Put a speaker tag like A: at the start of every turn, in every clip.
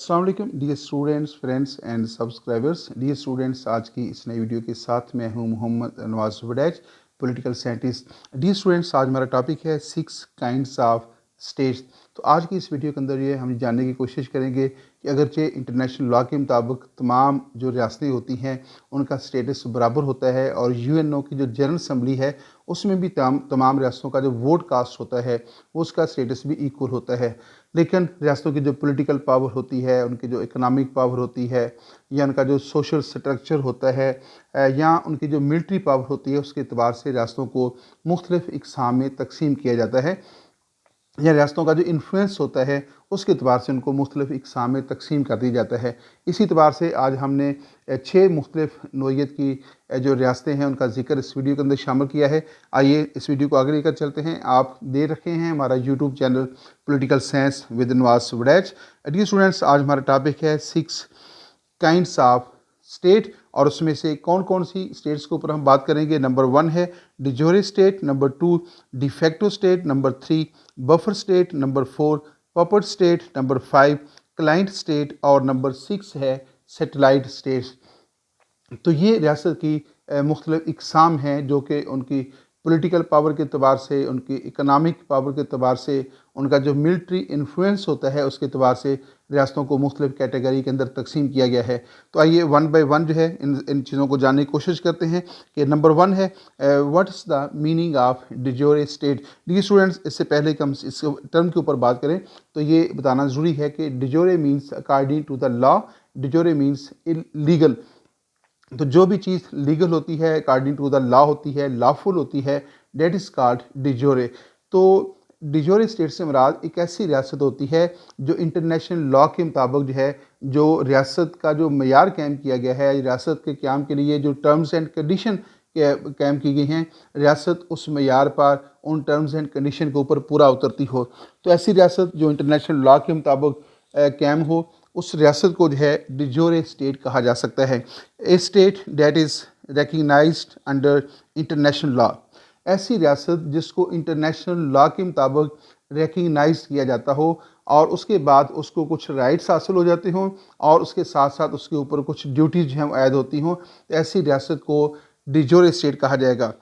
A: अस्सलाम वालेकुम dear students, friends and subscribers. Dear students, आज की इस नई वीडियो के साथ मैं हूं Mohammad Nawaz Waraich, political scientist. Dear students, आज हमारा टॉपिक है 6 काइंड्स ऑफ स्टेट्स। तो आज की इस वीडियो के अंदर ये हम जानने की कोशिश करेंगे कि अगरचे इंटरनेशनल लॉ के मुताबिक तमाम जो रियासतें होती हैं उनका स्टेटस बराबर होता है, और यूएनओ की जो जनरल असम्बली है उसमें भी तमाम रियासतों का जो वोट कास्ट होता है उसका स्टेटस भी इक्वल होता है। लेकिन रियासतों की जो पॉलिटिकल पावर होती है, उनकी जो इकोनॉमिक पावर होती है, या उनका जो सोशल स्ट्रक्चर होता है, या उनकी जो मिलिट्री पावर होती है, उसके अतबार से रियासतों को मुख्तलिफ इकसाम में तकसीम किया जाता है, या रियासतों का जो इन्फ्लुएंस होता है उसके अतबार से उनको मुख्तलिफ इकसाम में तकसीम कर दिया जाता है। इसी अतबार से आज हमने 6 मुख्तलिफ नोयत की जो रियासतें हैं उनका जिक्र इस वीडियो के अंदर शामिल किया है। आइए इस वीडियो को आगे लेकर चलते हैं। आप दे रखे हैं हमारा YouTube channel political science with Nawaz Waraich. Dear students, आज हमारा टॉपिक है 6 काइंड्स ऑफ स्टेट, और उसमें से कौन कौन सी स्टेट्स के ऊपर हम बात करेंगे। नंबर 1 है de jure state, number 2 de facto state, number 3 buffer state, number 4 puppet state, number 5 client state, और नंबर 6 है सेटेलाइट स्टेट्स। तो ये रियासत की मुख्तलिफ इकसाम हैं जो कि उनकी पॉलिटिकल पावर के अतबार से, उनकी इकोनॉमिक पावर के अतबार से, उनका जो मिलिट्री इन्फ्लुएंस होता है उसके अतबार से रियासतों को मुख्तलिफ कैटेगरी के अंदर तकसीम किया गया है। तो आइए वन बाय वन जो है इन चीज़ों को जानने की कोशिश करते हैं। कि नंबर 1 है what is the meaning of de jure state. Dear students, इससे पहले कि हम इस टर्म के ऊपर बात करें तो ये बताना ज़रूरी है कि de jure means according to the law, de jure means legal. तो जो भी चीज़ लीगल होती है, अकॉर्डिंग टू द लॉ होती है, लॉफुल होती है, डेट इज़ कॉल्ड डिजोरे। तो डिजोरे स्टेट से मुराद एक ऐसी रियासत होती है जो इंटरनेशनल लॉ के मुताबिक जो है, जो रियासत का जो मयार कायम किया गया है, रियासत के क़याम के लिए जो टर्म्स एंड कंडीशन कायम की गई हैं, रियासत उस मयार पर, उन टर्म्स एंड कंडीशन के ऊपर पूरा उतरती हो। तो ऐसी रियासत जो इंटरनेशनल लॉ के मुताबिक कायम हो, उस रियासत को जो है डिजोरे स्टेट कहा जा सकता है। A state that is recognized under international law. ऐसी रियासत जिसको इंटरनेशनल लॉ के मुताबिक रिकग्नाइज किया जाता हो, और उसके बाद उसको कुछ राइट्स हासिल हो जाते हों, और उसके साथ साथ उसके ऊपर कुछ ड्यूटीज हैं ऐड होती हों, तो ऐसी रियासत को डिजोरे स्टेट कहा जाएगा।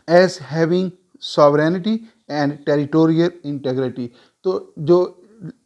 A: As having sovereignty and territorial integrity. तो जो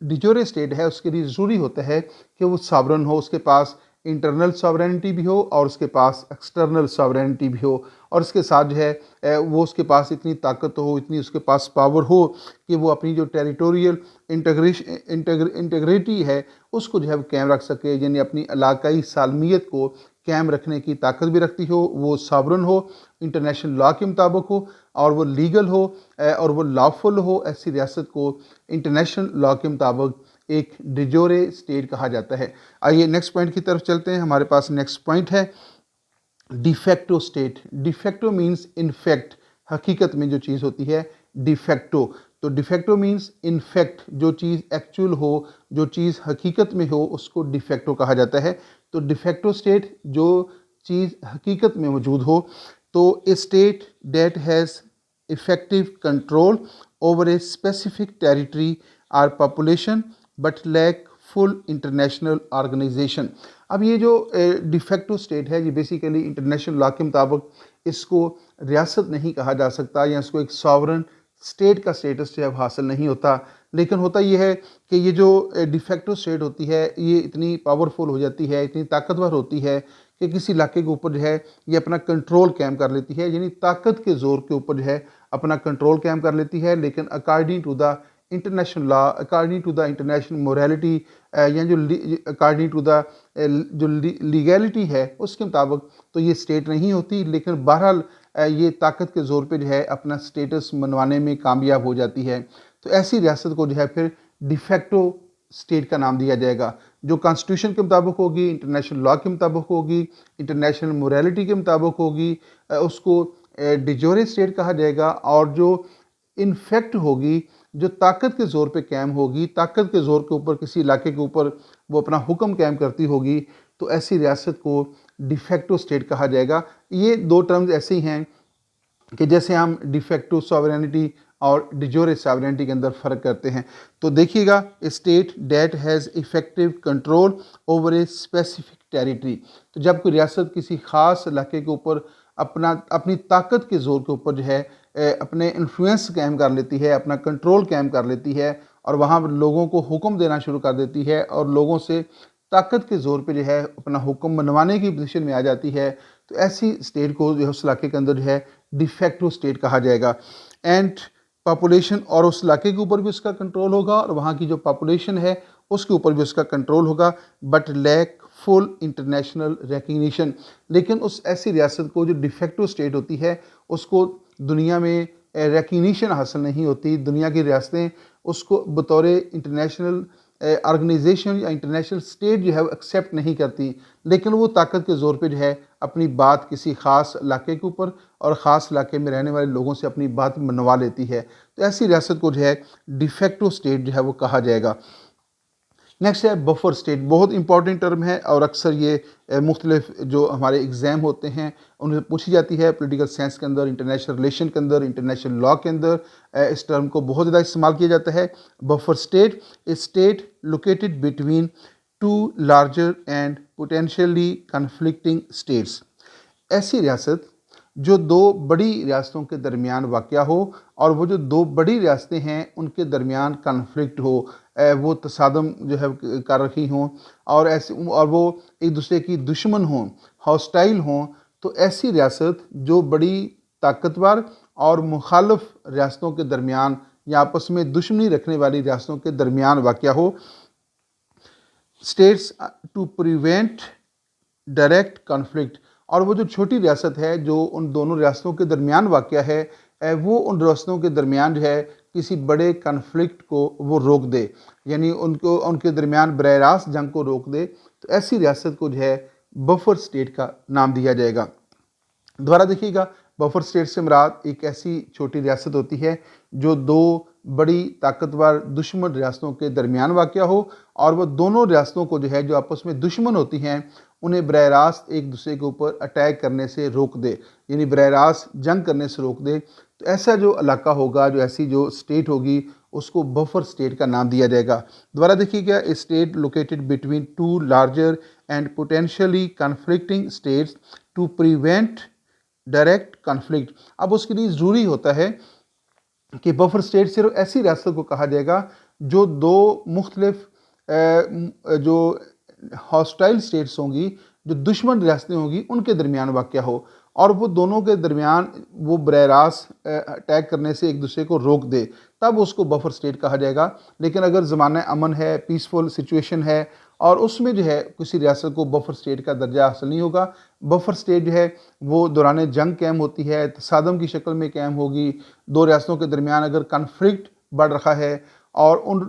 A: डिजोरे स्टेट है उसके लिए ज़रूरी होता है कि वो सॉवरन हो, उसके पास इंटरनल सॉवरेनिटी भी हो और उसके पास एक्सटर्नल सॉवरेनिटी भी हो, और इसके साथ जो है वो उसके पास इतनी ताकत हो, इतनी उसके पास पावर हो कि वो अपनी जो टेरिटोरियल इंटेग्रिटी है उसको जो है वो कायम रख सके, यानी अपनी इलाकाई सालमियत को कायम रखने की ताकत भी रखती हो, वो सॉवरन हो, इंटरनेशनल लॉ के मुताबिक हो, और वो लीगल हो, और वो लॉफुल हो। ऐसी रियासत को इंटरनेशनल लॉ के मुताबिक एक डिजोरे स्टेट कहा जाता है। आइए नेक्स्ट पॉइंट की तरफ चलते हैं। हमारे पास नेक्स्ट पॉइंट है de facto state. De facto means in fact, हकीकत में जो चीज़ होती है डिफेक्टो। तो डिफेक्टो मीन्स इनफैक्ट, जो चीज़ एक्चुअल हो, जो चीज़ हकीकत में हो, उसको डिफेक्टो कहा जाता है। तो डिफेक्टो स्टेट जो चीज़ हकीकत में मौजूद हो। तो a state that has effective control over a specific territory or population but lack full international organization. अब ये जो डिफेक्टो स्टेट है, ये बेसिकली इंटरनेशनल लॉ के मुताबिक इसको रियासत नहीं कहा जा सकता, या इसको एक सॉवरन स्टेट का स्टेटस जो है हासिल नहीं होता। लेकिन होता यह है कि ये जो डिफेक्टो स्टेट होती है ये इतनी पावरफुल हो जाती है, इतनी ताकतवर होती है कि किसी इलाके के ऊपर जो है ये अपना कंट्रोल कायम कर लेती है, यानी ताकत के ज़ोर के ऊपर जो है अपना कंट्रोल कायम कर लेती है। लेकिन according to the international law, according to the international morality, या जो अकॉर्डिंग टू द जो लीगैलिटी है उसके मुताबिक तो ये स्टेट नहीं होती। लेकिन बहरहाल ये ताकत के ज़ोर पे जो है अपना स्टेटस मनवाने में कामयाब हो जाती है। तो ऐसी रियासत को जो है फिर डिफेक्टो स्टेट का नाम दिया जाएगा, जो कॉन्स्टिट्यूशन के मुताबिक होगी, इंटरनेशनल लॉ के मुताबिक होगी, इंटरनेशनल मोरालिटी के मुताबिक होगी, उसको डिजोरे स्टेट कहा जाएगा। और जो इनफेक्ट होगी, जो ताकत के ज़ोर पे कायम होगी, ताकत के ज़ोर के ऊपर किसी इलाके के ऊपर वो अपना हुक्म कायम करती होगी, तो ऐसी रियासत को डिफेक्टो स्टेट कहा जाएगा। ये दो टर्म्स ऐसे ही हैं कि जैसे हम डिफेक्टो सॉवरेनिटी और डिजोरे सॉवरेनिटी के अंदर फ़र्क करते हैं। तो देखिएगा, state that has effective control over a specific territory. तो जब कोई रियासत किसी ख़ास इलाके के ऊपर अपनी ताकत के ज़ोर के ऊपर जो है अपने इन्फ्लुएंस कायम कर लेती है, अपना कंट्रोल कायम कर लेती है और वहाँ लोगों को हुक्म देना शुरू कर देती है और लोगों से ताकत के ज़ोर पे जो है अपना हुक्म मनवाने की पोजीशन में आ जाती है, तो ऐसी स्टेट को जो है उस इलाके के अंदर जो है डिफेक्टिव स्टेट कहा जाएगा। एंड पॉपुलेशन, और उस इलाके के ऊपर भी उसका कंट्रोल होगा और वहाँ की जो पॉपुलेशन है उसके ऊपर भी उसका कंट्रोल होगा, but lack full international recognition. लेकिन उस ऐसी रियासत को जो डिफेक्टिव स्टेट होती है उसको दुनिया में रिकग्निशन हासिल नहीं होती, दुनिया की रियासतें उसको बतौर इंटरनेशनल ऑर्गेनाइजेशन या इंटरनेशनल स्टेट जो है वो एक्सेप्ट नहीं करती, लेकिन वो ताकत के ज़ोर पे जो है अपनी बात किसी ख़ास इलाके के ऊपर और ख़ास इलाके में रहने वाले लोगों से अपनी बात मनवा लेती है। तो ऐसी रियासत को जो है डिफेक्टिव स्टेट जो है वो कहा जाएगा। नेक्स्ट है बफर स्टेट। बहुत इंपॉर्टेंट टर्म है और अक्सर ये मुख्तलिफ जो हमारे एग्ज़ाम होते हैं उनसे पूछी जाती है, पॉलिटिकल साइंस के अंदर, इंटरनेशनल रिलेशन के अंदर, इंटरनेशनल लॉ के अंदर इस टर्म को बहुत ज़्यादा इस्तेमाल किया जाता है। Buffer state, A state located between two larger and potentially conflicting states. ऐसी रियासत जो दो बड़ी रियासतों के दरमियान वाक़या हो और वो जो दो बड़ी रियासतें हैं उनके दरमियान कन्फ्लिक्ट हो, वो तसादम जो है कर रही हों और वो एक दूसरे की दुश्मन हों, हॉस्टाइल हों, तो ऐसी रियासत जो बड़ी ताकतवर और मुखालिफ रियासतों के दरमियान या आपस में दुश्मनी रखने वाली रियासतों के दरमियान वाक़या हो। States to prevent direct conflict, और वो जो छोटी रियासत है जो उन दोनों रियासतों के दरमियान वाक़या है वो उन रियासतों के दरमियान जो है किसी बड़े कन्फ्लिक्ट को वो रोक दे, यानी उनके दरमियान बरह रास्त जंग को रोक दे, तो ऐसी रियासत को जो है बफर स्टेट का नाम दिया जाएगा। दोबारा देखिएगा, बफर स्टेट से मुराद एक ऐसी छोटी रियासत होती है जो दो बड़ी ताकतवर दुश्मन रियासतों के दरमियान वाक़या हो और वह दोनों रियासतों को जो है जो आपस में दुश्मन होती हैं उन्हें बरह रास्त एक दूसरे के ऊपर अटैक करने से रोक दे, यानी बरह रास्त जंग करने से रोक दे। तो ऐसा जो इलाका होगा, जो ऐसी जो स्टेट होगी, उसको बफर स्टेट का नाम दिया जाएगा। दोबारा देखिएगा, a state located between two larger and potentially conflicting states to prevent direct conflict. अब उसके लिए ज़रूरी होता है कि बफर स्टेट सिर्फ ऐसी रियासत को कहा जाएगा जो दो मुख्तलिफ जो हॉस्टाइल स्टेट्स होंगी, जो दुश्मन रियासतें होंगी, उनके दरमियान वाक़या हो और वो दोनों के दरमियान वो बरह रास्त अटैक करने से एक दूसरे को रोक दे, तब उसको बफर स्टेट कहा जाएगा। लेकिन अगर ज़माना अमन है, पीसफुल सिचुएशन है और उसमें जो है किसी रियासत को बफर स्टेट का दर्जा हासिल नहीं होगा। बफर स्टेट जो है वो दौरान जंग कायम होती है, तसादम की शक्ल में कायम होगी। दो रियासतों के दरमियान अगर कन्फ्लिक्ट बढ़ रहा है और उन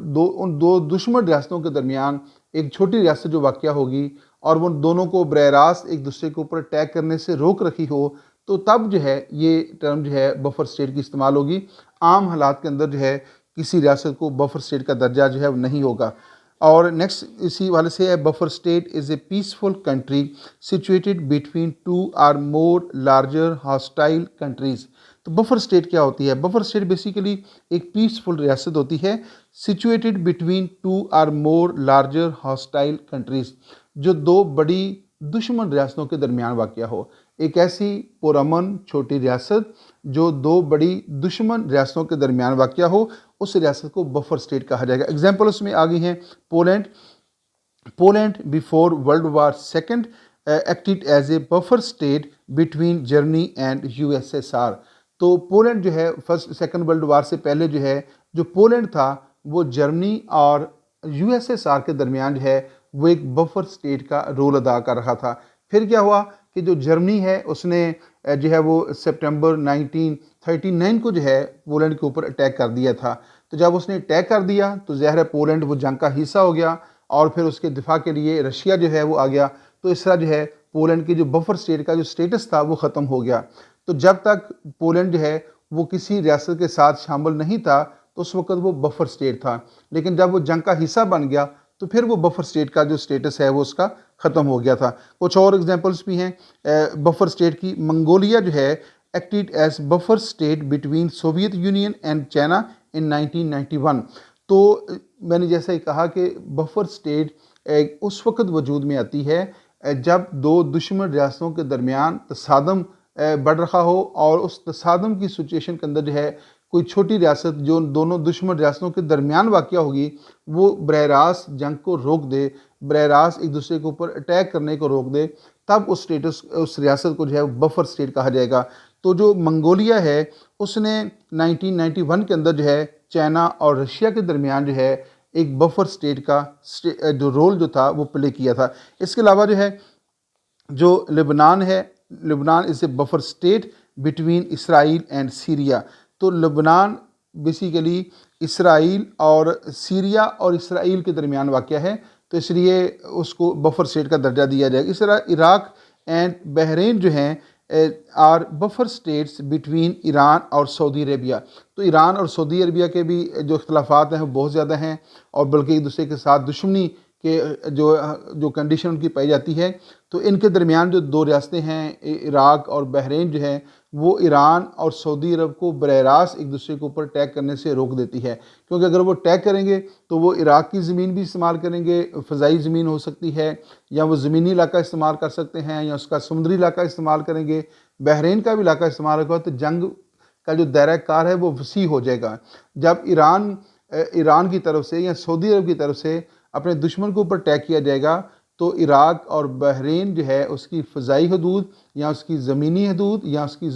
A: दो दुश्मन रियासतों के दरमियान एक छोटी रियासत जो वाक़या होगी और वो दोनों को बरह रास्त एक दूसरे के ऊपर अटैक करने से रोक रखी हो, तो तब जो है ये टर्म जो है बफर स्टेट की इस्तेमाल होगी। आम हालात के अंदर जो है किसी रियासत को बफर स्टेट का दर्जा जो है वो नहीं होगा। और नेक्स्ट इसी वाले से है, buffer state is a peaceful country situated between two or more larger hostile countries. तो बफर स्टेट क्या होती है? बफर स्टेट बेसिकली एक पीसफुल रियासत होती है situated between two or more larger hostile countries, जो दो बड़ी दुश्मन रियासतों के दरमियान वाक़या हो। एक ऐसी पुरअमन छोटी रियासत जो दो बड़ी दुश्मन रियासतों के दरमियान वाक़या हो, उस रियासत को बफर स्टेट कहा जाएगा। एग्जाम्पल उसमें आ गई हैं Poland before world war second acted as a buffer state between Germany and USSR। तो पोलैंड जो है फर्स्ट सेकेंड वर्ल्ड वार से पहले जो है जो पोलैंड था वो जर्मनी और USSR के दरमियान जो है वो एक बफर स्टेट का रोल अदा कर रहा था। फिर क्या हुआ कि जो जर्मनी है उसने जो है वो सितंबर 1939 को जो है पोलैंड के ऊपर अटैक कर दिया था। तो जब उसने अटैक कर दिया तो ज़ाहिर है पोलैंड वो जंग का हिस्सा हो गया और फिर उसके दिफा के लिए रशिया जो है वो आ गया। तो इस तरह जो है पोलैंड की जो बफर स्टेट का जो स्टेटस था वो ख़त्म हो गया। तो जब तक पोलैंड जो है वो किसी रियासत के साथ शामिल नहीं था तो उस वक्त वो बफर स्टेट था, लेकिन जब वो जंग का हिस्सा बन गया तो फिर वो बफर स्टेट का जो स्टेटस है वो उसका ख़त्म हो गया था। कुछ और एग्जांपल्स भी हैं बफर स्टेट की। मंगोलिया जो है acted as buffer state between Soviet Union and China in 1991। तो मैंने जैसा ही कहा कि बफर स्टेट उस वक्त वजूद में आती है जब दो दुश्मन रियासतों के दरमियान तसादम बढ़ रहा हो और उस तसादम की सिचुएशन के अंदर जो है कोई छोटी रियासत जो दोनों दुश्मन रियासतों के दरमियान वाक़या होगी वो बरह रास्त जंग को रोक दे, बरह रास्त एक दूसरे के ऊपर अटैक करने को रोक दे, तब उस रियासत को जो है बफर स्टेट कहा जाएगा। तो जो मंगोलिया है उसने 1991 के अंदर जो है चाइना और रशिया के दरमियान जो है एक बफर स्टेट का जो रोल जो था वो प्ले किया था। इसके अलावा जो है जो लेबनान है, Lebanon is a buffer state between Israel and Syria. तो लेबनान बेसिकली इसराइल और सीरिया और इसराइल के दरमियान वाक़या है, तो इसलिए उसको बफर स्टेट का दर्जा दिया जाएगा। इस तरह इराक एंड बहरीन जो हैं are buffer states between Iran और सऊदी अरेबिया। तो ईरान और सऊदी अरेबिया के भी जो इख्तलाफात हैं वो बहुत ज़्यादा हैं और बल्कि एक दूसरे के साथ दुश्मनी के जो कंडीशन उनकी पाई जाती है। तो इनके दरमियान जो दो रियासतें हैं इराक और बहरीन जो हैं वो ईरान और सऊदी अरब को बरह रास्त एक दूसरे के ऊपर अटैक करने से रोक देती है, क्योंकि अगर वो अटैक करेंगे तो वो इराक की ज़मीन भी इस्तेमाल करेंगे, फ़ज़ाई ज़मीन हो सकती है या वो ज़मीनी इलाका इस्तेमाल कर सकते हैं या उसका समुद्री इलाका इस्तेमाल करेंगे, बहरीन का भी इलाका इस्तेमाल होगा, तो जंग का जो दायरा कार है वो वसी हो जाएगा। जब ईरान की तरफ से या सऊदी अरब की तरफ से अपने दुश्मन के ऊपर अटैक किया जाएगा तो इराक और बहरीन जो है उसकी फ़ज़ाई हदूद या उसकी ज़मीनी हदूद या उसकी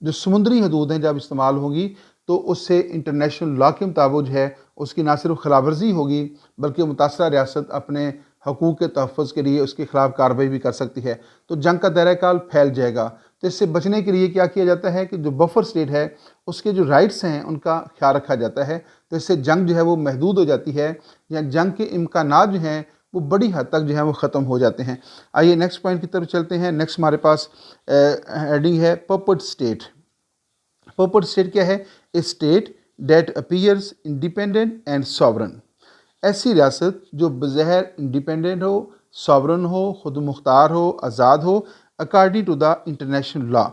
A: जो समुद्री हदूद हैं जब इस्तेमाल होंगी तो उससे इंटरनेशनल लॉ के मुताबिक जो है उसकी ना सिर्फ खिलाफवर्जी होगी बल्कि मुतासरा रियासत अपने हकूक़ के तहफ़्फ़ुज़ के लिए उसके ख़िलाफ़ कार्रवाई भी कर सकती है, तो जंग का दायरा कार फैल जाएगा। तो इससे बचने के लिए क्या किया जाता है कि जो बफर स्टेट है उसके जो राइट्स हैं उनका ख्याल रखा जाता है, तो इससे जंग जो है वो महदूद हो जाती है या जंग के इम्कानात जो हैं वो बड़ी हद तक जो है वो ख़त्म हो जाते हैं। आइए नेक्स्ट पॉइंट की तरफ चलते हैं। नेक्स्ट हमारे पास हेडिंग है पपेट स्टेट। पपेट स्टेट क्या है? A state that appears independent and sovereign. ऐसी रियासत जो बज़ाहिर इंडिपेंडेंट हो, सॉवरन हो, खुद मुख्तार हो, आज़ाद हो according to the international law.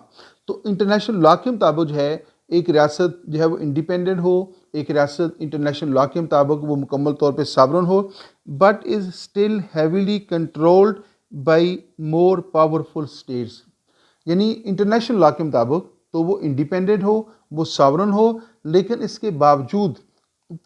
A: तो इंटरनेशनल लॉ के मुताबिक जो है एक रियासत जो है वो इंडिपेंडेंट हो, एक रियासत इंटरनेशनल लॉ के मुताबिक वो मुकम्मल तौर पे सॉवरन हो, but is still heavily controlled by more powerful states. यानी इंटरनेशनल लॉ के मुताबिक तो वो इंडिपेंडेंट हो, वो सॉवरन हो, लेकिन इसके बावजूद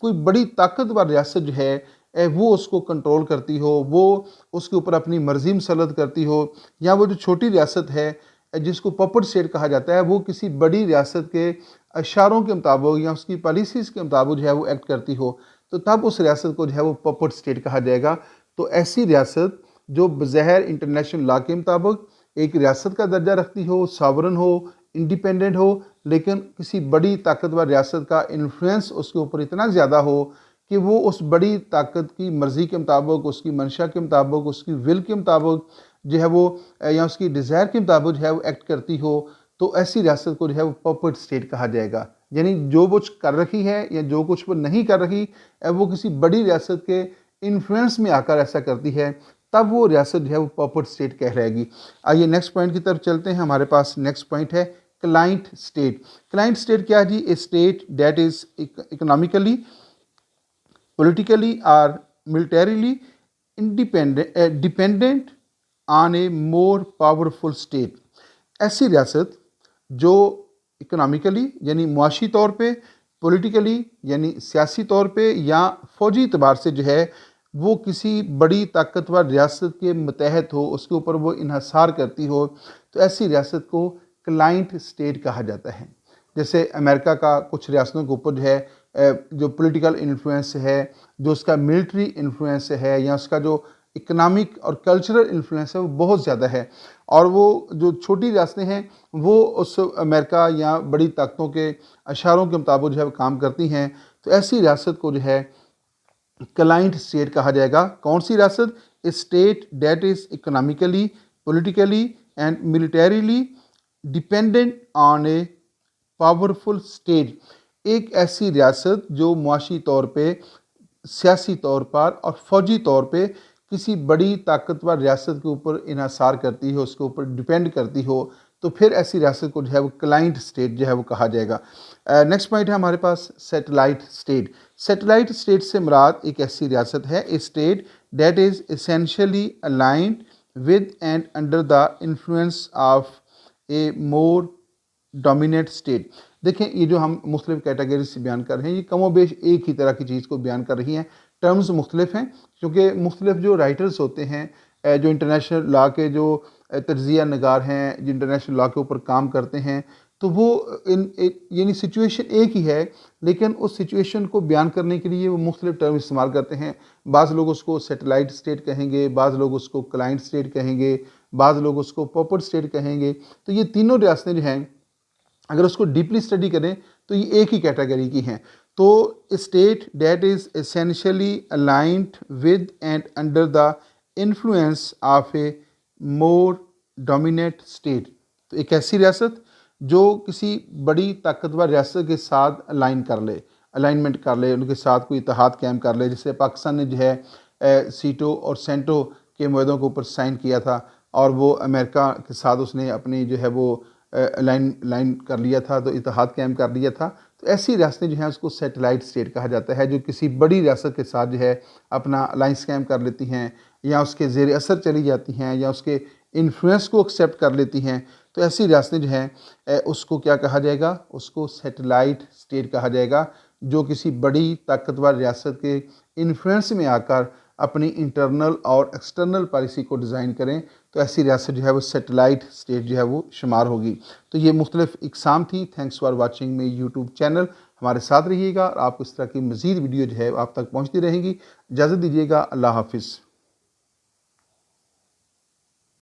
A: कोई बड़ी ताकतवर रियासत जो है वो उसको कंट्रोल करती हो, वो उसके ऊपर अपनी मर्जी मुसल्लत करती हो, या वो जो छोटी रियासत है जिसको पपेट स्टेट कहा जाता है वो किसी बड़ी रियासत के इशारों के मुताबिक या उसकी पॉलिसीज़ के मुताबिक जो है वो एक्ट करती हो, तो तब उस रियासत को जो है वो पपेट स्टेट कहा जाएगा। तो ऐसी रियासत जो बज़ाहिर इंटरनेशनल लॉ के मुताबिक एक रियासत का दर्जा रखती हो, सॉवरन हो, इंडिपेंडेंट हो, लेकिन किसी बड़ी ताकतवर रियासत का इन्फ्लुएंस उसके ऊपर इतना ज़्यादा हो कि वो उस बड़ी ताकत की मर्ज़ी के मुताबिक, उसकी मंशा के मुताबिक, उसकी विल के मुताबिक जो है वो या उसकी डिज़ायर के मुताबिक जो है वो एक्ट करती हो, तो ऐसी रियासत को जो है वो पपेट स्टेट कहा जाएगा। यानी जो कुछ कर रही है या जो कुछ वो नहीं कर रही वो किसी बड़ी रियासत के इन्फ्लुएंस में आकर ऐसा करती है, तब वो रियासत जो है वो पपेट स्टेट कह रहेगी। आइए नेक्स्ट पॉइंट की तरफ चलते हैं। हमारे पास नेक्स्ट पॉइंट है क्लाइंट स्टेट। क्लाइंट स्टेट क्या है जी? A state that is economically, politically और militarily dependent on a more powerful state. ऐसी रियासत जो इकोनॉमिकली यानी मुआशी तौर पे, पॉलिटिकली यानी सियासी तौर पे या फ़ौजी एतबार से जो है वो किसी बड़ी ताकतवर रियासत के मतहत हो, उसके ऊपर वो इन्हसार करती हो, तो ऐसी रियासत को क्लाइंट स्टेट कहा जाता है। जैसे अमेरिका का कुछ रियासतों के ऊपर जो है जो पॉलिटिकल इन्फ्लुएंस है, जो उसका मिलिट्री इन्फ्लुएंस है या उसका जो इकोनॉमिक और कल्चरल इन्फ्लुएंस है वो बहुत ज़्यादा है, और वो जो छोटी रियासतें हैं वो उस अमेरिका या बड़ी ताकतों के इशारों के मुताबिक जो है काम करती हैं, तो ऐसी रियासत को जो है क्लाइंट स्टेट कहा जाएगा। कौन सी रियासत? A state that is economically, politically and militarily dependent on a powerful state. एक ऐसी रियासत जो मुआशी तौर पे, सियासी तौर पर और फौजी तौर पे किसी बड़ी ताकतवर रियासत के ऊपर इन्हसार करती हो, उसके ऊपर डिपेंड करती हो, तो फिर ऐसी रियासत को जो है वो क्लाइंट स्टेट जो है वो कहा जाएगा। नेक्स्ट पॉइंट है हमारे पास सैटेलाइट स्टेट। सैटेलाइट स्टेट से मुराद एक ऐसी रियासत है, a state that is essentially aligned with and under the influence of a more dominate state. देखें, ये जो हम मुख्तलिफ कैटेगरी से बयान कर रहे हैं, ये कमोबेश एक ही तरह की चीज़ को बयान कर रही हैं। टर्म्स मुख्तलिफ हैं क्योंकि मुख्तलिफ जो राइटर्स होते हैं, जो इंटरनेशनल लॉ के जो तज्ज़िया नगार हैं, जो इंटरनेशनल लॉ के ऊपर काम करते हैं, तो वो यानी सिचुएशन एक ही है, लेकिन उस सिचुएशन को बयान करने के लिए वो मुख्तलिफ टर्म इस्तेमाल करते हैं। बाज़ लोग उसको सैटेलाइट स्टेट कहेंगे, बाज़ लोग उसको क्लाइंट स्टेट कहेंगे, बाज़ लोग उसको पॉपेट स्टेट कहेंगे। तो ये तीनों रियासतें जो हैं, अगर उसको डीपली स्टडी करें तो ये एक ही कैटेगरी की हैं। तो state that is essentially aligned with and under the influence of a more dominate state. तो एक ऐसी रियासत जो किसी बड़ी ताकतवर रियासत के साथ अलाइनमेंट कर ले, उनके साथ कोई इत्तेहाद कायम कर ले। जैसे पाकिस्तान ने जो है सीटो और सेंटो के मुआहदों के ऊपर साइन किया था और वो अमेरिका के साथ उसने अपनी जो है वो लाइन कर लिया था, तो इत्तेहाद कायम कर लिया था। तो ऐसी रियासतें जो हैं उसको सैटेलाइट स्टेट कहा जाता है, जो किसी बड़ी रियासत के साथ जो है अपना अलाइंस कायम कर लेती हैं, या उसके ज़ेर असर चली जाती हैं, या उसके इन्फ्लुएंस को एक्सेप्ट कर लेती हैं। तो ऐसी रियासतें जो हैं उसको क्या कहा जाएगा, उसको सैटेलाइट स्टेट कहा जाएगा, जो किसी बड़ी ताकतवर रियासत के इन्फ्लुएंस में आकर अपनी इंटरनल और एक्सटर्नल पॉलिसी को डिज़ाइन करें। तो ऐसी रियासत जो है वो सैटेलाइट स्टेट जो है वो शुमार होगी। तो ये मुख्तलिफ इकसाम थी। थैंक्स फॉर वाचिंग मेरी यूट्यूब चैनल। हमारे साथ रहिएगा और आपको इस तरह की मज़ीद वीडियो जो है आप तक पहुँचती रहेंगी। इजाज़त दीजिएगा। अल्लाह हाफिज़।